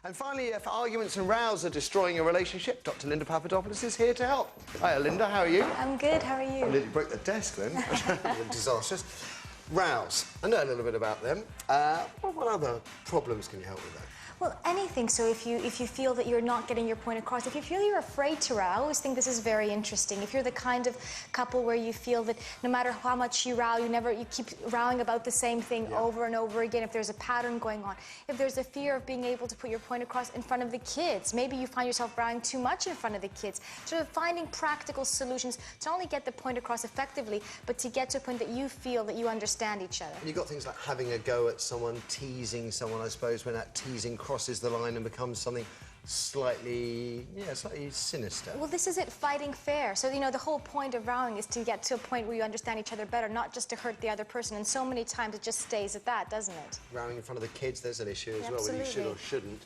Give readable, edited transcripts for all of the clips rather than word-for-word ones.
And finally, if arguments and rows are destroying a relationship, Dr. Linda Papadopoulos is here to help. Hiya, Linda, how are you? I'm good, how are you? I nearly broke the desk then. Disastrous. Rows. I know a little bit about them. What other problems can you help with that? Well, anything. So if you feel that you're not getting your point across, if you feel you're afraid to row, I always think this is very interesting. If you're the kind of couple where you feel that no matter how much you row, you keep rowing about the same thing over and over again, if there's a pattern going on, if there's a fear of being able to put your point across in front of the kids, maybe you find yourself rowing too much in front of the kids, sort of finding practical solutions to not only get the point across effectively, but to get to a point that you feel that you understand each other. And you've got things like having a go at someone, teasing someone, I suppose, when that teasing crosses the line and becomes something slightly sinister. Well, this is it, fighting fair. So, you know, the whole point of rowing is to get to a point where you understand each other better, not just to hurt the other person. And so many times it just stays at that, doesn't it? Rowing in front of the kids, there's an issue as well, Absolutely. whether you should or shouldn't.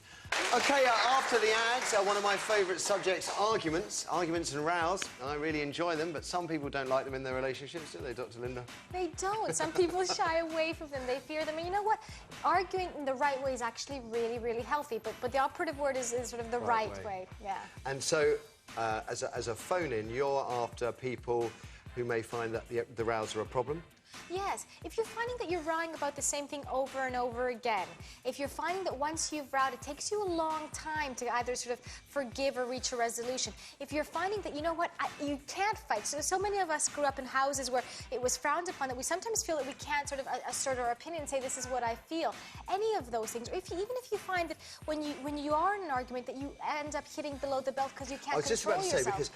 OK, after the ads, one of my favourite subjects, arguments and rows. I really enjoy them, but some people don't like them in their relationships, do they, Dr. Linda? They don't. Some people shy away from them. They fear them. And you know what? Arguing in the right way is actually really, really healthy. But the operative word is sort of the right way. Yeah. And so, as a phone-in, you're after people who may find that the rows are a problem? Yes. If you're finding that you're rowing about the same thing over and over again, if you're finding that once you've rowed, it takes you a long time to either sort of forgive or reach a resolution, if you're finding that, you know what, you can't fight. So many of us grew up in houses where it was frowned upon, that we sometimes feel that we can't sort of assert our opinion and say, this is what I feel. Any of those things. Or even if you find that when you are in an argument that you end up hitting below the belt because you can't control yourself. I was just about to say, because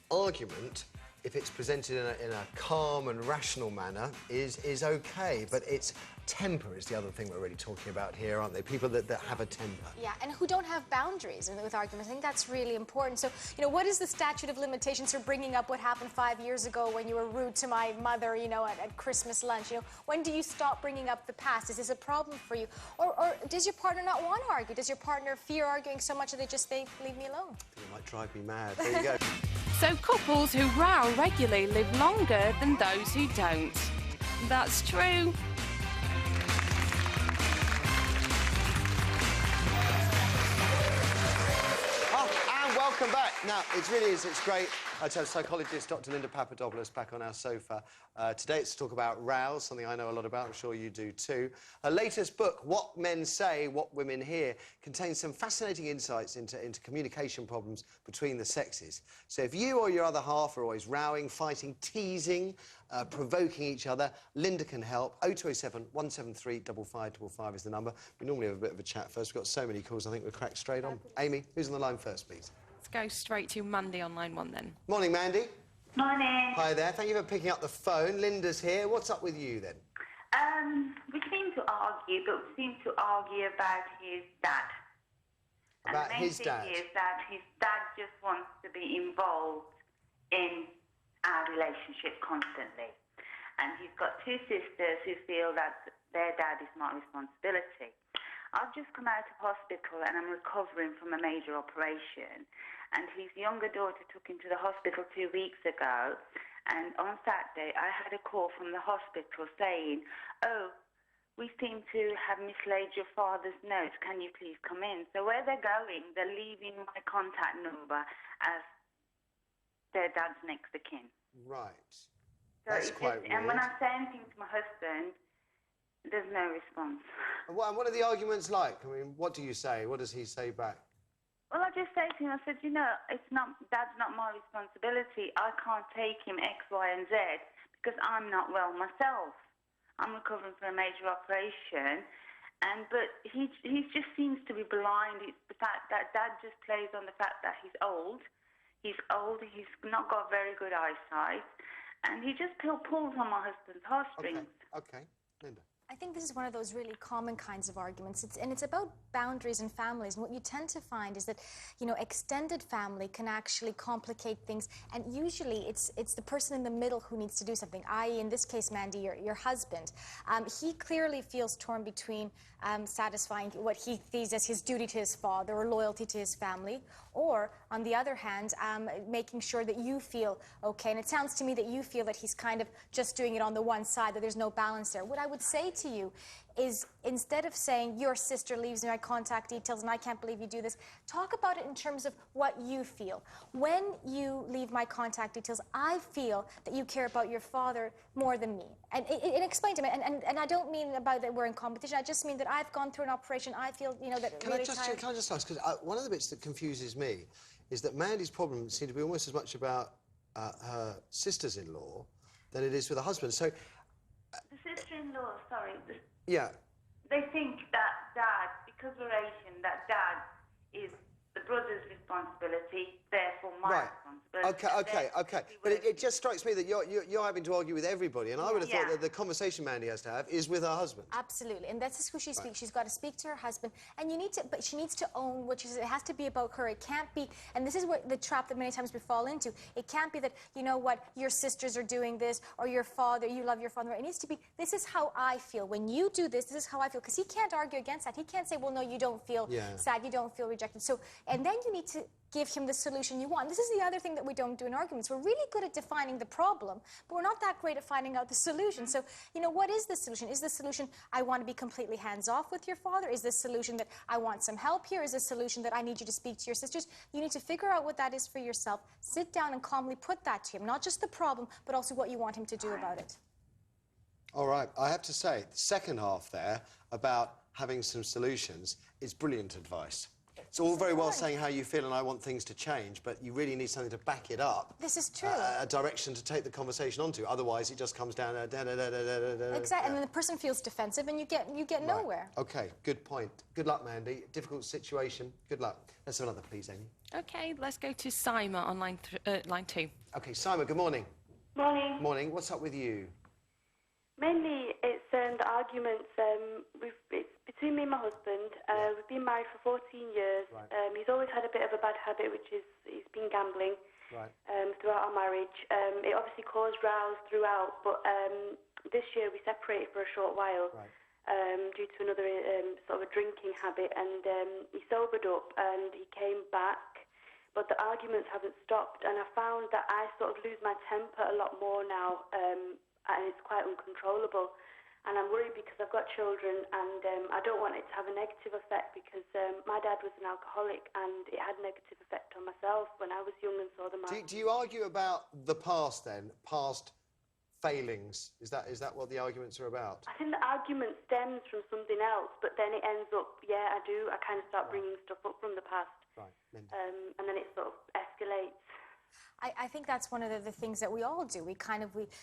argument, if it's presented in a calm and rational manner, is OK. But it's temper is the other thing we're really talking about here, aren't they? People that have a temper. Yeah, and who don't have boundaries with arguments. I think that's really important. So, you know, what is the statute of limitations for bringing up what happened 5 years ago when you were rude to my mother, you know, at Christmas lunch? You know, when do you stop bringing up the past? Is this a problem for you? Or does your partner not want to argue? Does your partner fear arguing so much that they just think, leave me alone? It might drive me mad. There you go. So couples who row regularly live longer than those who don't. That's true. And welcome back. Now, it's great to have psychologist Dr. Linda Papadopoulos back on our sofa. Today it's to talk about rows, something I know a lot about, I'm sure you do too. Her latest book, What Men Say, What Women Hear, contains some fascinating insights into communication problems between the sexes. So if you or your other half are always rowing, fighting, teasing, provoking each other, Linda can help. 0207 173 5555 is the number. We normally have a bit of a chat first. We've got so many calls, I think we'll crack straight on. Amy, who's on the line first, please? Let's go straight to Mandy on line 1 then. Morning, Mandy. Morning. Hi there. Thank you for picking up the phone. Linda's here. What's up with you then? We seem to argue, but we seem to argue about his dad. About his dad? And the main thing is that his dad just wants to be involved in our relationship constantly. And he's got 2 sisters who feel that their dad is my responsibility. I've just come out of hospital and I'm recovering from a major operation. And his younger daughter took him to the hospital 2 weeks ago. And on Saturday, I had a call from the hospital saying, oh, we seem to have mislaid your father's notes. Can you please come in? So where they're going, they're leaving my contact number as their dad's next of kin. Right. So That's quite weird. And when I say anything to my husband, there's no response. And what are the arguments like? I mean, what do you say? What does he say back? Well, I just say to him, I said, you know, Dad's not my responsibility. I can't take him X, Y, and Z because I'm not well myself. I'm recovering from a major operation. But he just seems to be blind. It's the fact that Dad just plays on the fact that he's old. He's not got very good eyesight. And he just pulls on my husband's heartstrings. Okay. Linda. I think this is one of those really common kinds of arguments. It's about boundaries in families. And what you tend to find is that, you know, extended family can actually complicate things. And usually it's the person in the middle who needs to do something, i.e., in this case, Mandy, your husband. He clearly feels torn between satisfying what he sees as his duty to his father or loyalty to his family, or, on the other hand, making sure that you feel okay. And it sounds to me that you feel that he's kind of just doing it on the one side, that there's no balance there. What I would say to you is instead of saying, your sister leaves me my contact details and I can't believe you do this, talk about it in terms of what you feel. When you leave my contact details, I feel that you care about your father more than me. And explain to me, and I don't mean about that we're in competition, I just mean that I've gone through an operation, I feel, you know, that Can I just ask, because one of the bits that confuses me is that Mandy's problem seems to be almost as much about her sisters-in-law than it is with her husband. So, the sister-in-law, sorry. Yeah. They think that Dad, because we're Asian, that Dad is the brother's responsibility, therefore my responsibility. Okay. But it just strikes me that you're having to argue with everybody, and I would have thought that the conversation Mandy has to have is with her husband. Absolutely, and that's who she speaks. She's got to speak to her husband, and but she needs to own what she says. It has to be about her. It can't be, and this is what the trap that many times we fall into. It can't be that, you know what, your sisters are doing this, or your father, you love your father. It needs to be, this is how I feel. When you do this, this is how I feel. Because he can't argue against that. He can't say, well, no, you don't feel sad, you don't feel rejected. So, and then you need to give him the solution you want. This is the other thing that we don't do in arguments. We're really good at defining the problem, but we're not that great at finding out the solution. So, you know, what is the solution? Is the solution I want to be completely hands-off with your father? Is the solution that I want some help here? Is the solution that I need you to speak to your sisters? You need to figure out what that is for yourself. Sit down and calmly put that to him. Not just the problem, but also what you want him to do about it. All right. I have to say, the second half there about having some solutions is brilliant advice. It's all very well saying how you feel and I want things to change, but you really need something to back it up. This is true. A direction to take the conversation onto. Otherwise, it just comes down Exactly, and then the person feels defensive and you get nowhere. OK, good point. Good luck, Mandy. Difficult situation. Good luck. Let's have another, please, Amy. OK, let's go to Simon on line 2. OK, Simon, good morning. Morning. Morning. What's up with you? Mainly, it's the arguments. It's between me and my husband. We've been married for 14 years. Right. He's always had a bit of a bad habit, which is he's been gambling throughout our marriage. It obviously caused rows throughout, but this year we separated for a short while due to another sort of a drinking habit, and he sobered up and he came back. But the arguments haven't stopped, and I found that I sort of lose my temper a lot more now. And it's quite uncontrollable. And I'm worried because I've got children, and I don't want it to have a negative effect because my dad was an alcoholic and it had a negative effect on myself when I was young and saw them. Do you argue about the past then? Past failings? Is that what the arguments are about? I think the argument stems from something else, but then it ends up, I do. I kind of start bringing stuff up from the past. Right. And then it sort of escalates. I think that's one of the things that we all do. We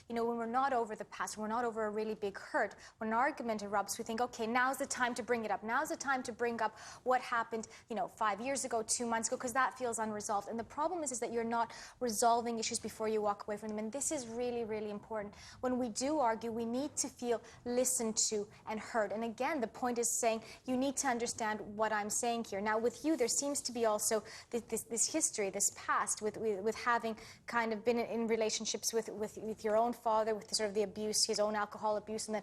you know, when we're not over the past, we're not over a really big hurt, when an argument erupts, we think, okay, now's the time to bring it up. Now's the time to bring up what happened, you know, 5 years ago, 2 months ago, because that feels unresolved. And the problem is that you're not resolving issues before you walk away from them. And this is really, really important. When we do argue, we need to feel listened to and heard. And again, the point is saying, you need to understand what I'm saying here. Now, with you, there seems to be also this history, this past, with having kind of been in relationships with your own father, with sort of the abuse, his own alcohol abuse, and then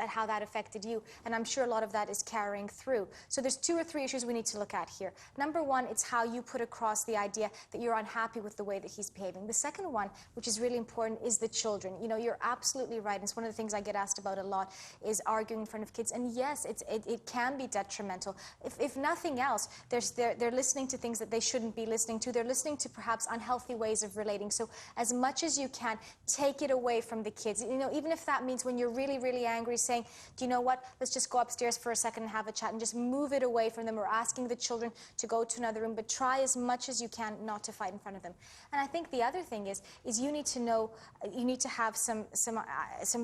how that affected you. And I'm sure a lot of that is carrying through. So there's 2 or 3 issues we need to look at here. Number one, it's how you put across the idea that you're unhappy with the way that he's behaving. The second one, which is really important, is the children. You know, you're absolutely right. It's one of the things I get asked about a lot, is arguing in front of kids. And yes, it can be detrimental. If nothing else, they're listening to things that they shouldn't be listening to. They're listening to perhaps unhealthy ways of relating. So as much as you can, take it away from the kids. You know, even if that means when you're really, really angry, saying, do you know what, let's just go upstairs for a second and have a chat, and just move it away from them, or asking the children to go to another room, but try as much as you can not to fight in front of them. And I think the other thing is you need to know, you need to have some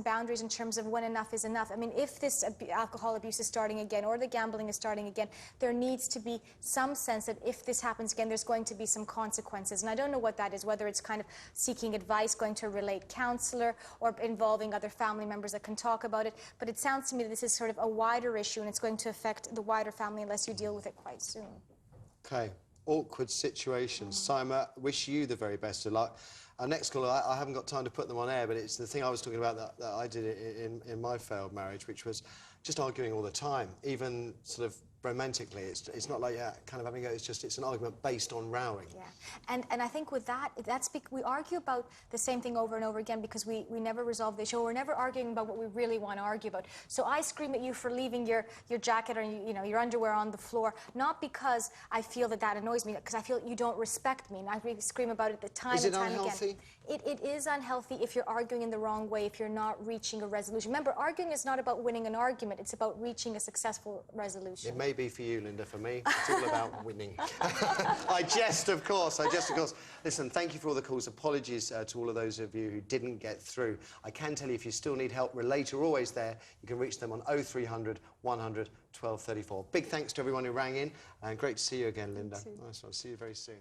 boundaries in terms of when enough is enough. I mean, if this alcohol abuse is starting again, or the gambling is starting again, there needs to be some sense that if this happens again, there's going to be some consequences. And I don't know what that is, whether it's kind of seeking advice, going to a relate counselor, or involving other family members that can talk about it. But it sounds to me that this is sort of a wider issue, and it's going to affect the wider family unless you deal with it quite soon. OK. Awkward situations. Simon, wish you the very best of luck. Our next caller, I haven't got time to put them on air, but it's the thing I was talking about that I did in my failed marriage, which was just arguing all the time, even sort of romantically. It's not like kind of having it's an argument based on rowing. Yeah, and I think with that, we argue about the same thing over and over again because we never resolve the issue. We're never arguing about what we really want to argue about. So I scream at you for leaving your jacket or your underwear on the floor, not because I feel that annoys me, because I feel you don't respect me, and I really scream about it the time and time again. It is unhealthy if you're arguing in the wrong way, if you're not reaching a resolution. Remember, arguing is not about winning an argument, it's about reaching a successful resolution. It may be for you, Linda. For me, it's all about winning. I jest, of course. Listen, thank you for all the calls. Apologies to all of those of you who didn't get through. I can tell you, if you still need help, Relate are always there. You can reach them on 0300 100 1234. Big thanks to everyone who rang in, and great to see you again, Linda. Nice one. See you very soon.